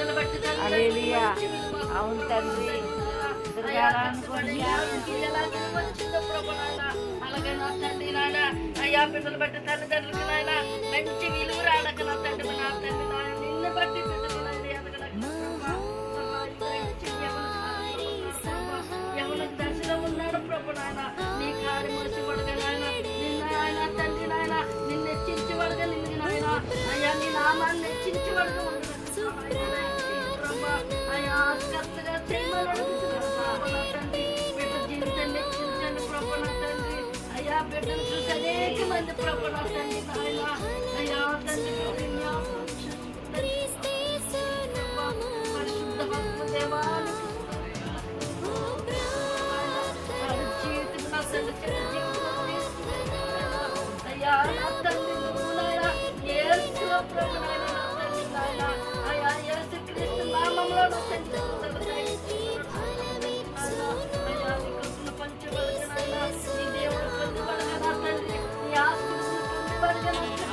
హల్లెలూయా. అవును తండ్రి. అలాగే నా తండ్రి నాయన అయ్యా బిడ్డలు బట్టి తల్లిదండ్రులకి నాయన మంచి విలువ రాడక నా తండ్రి నా తండ్రి నాయన నిన్ను బట్టి బిడ్డలు ఎవరి దశలో ఉన్నాడు ప్రభు నాయన నీ కాడి మనిషి పడగా నాయన నిన్న ఆయన తండ్రి నాయన నిన్ను హెచ్చించి పడగా నిన్ను నాయన అయ్యా నీ నామాన్ని హెచ్చించి పడగా అయ్యా కరెక్ట్గా చేయమని తండ్రి బిడ్డ జీవితాన్ని హెచ్చించండి ప్రభు నా తండ్రి అయ్యా బిడ్డను చూసి అనేక మంది ప్రభు నా తండ్రి నాయన అయ్యా తండ్రి పరిశుద్ధ భక్త దేవాన్ని అయ్యా నా తండ్రి నువ్వు నాయన యేసు ప్రభు నాయన నా తండ్రి నాయన అయ్యా యేసు క్రీస్తు నామములో నా తండ్రి అయ్యా నీ కృపను పంచబడగా నాయన నీ దేవుడు పొందుబడగా నా తండ్రి నీ ఆస్తులు పొందుబడగా నా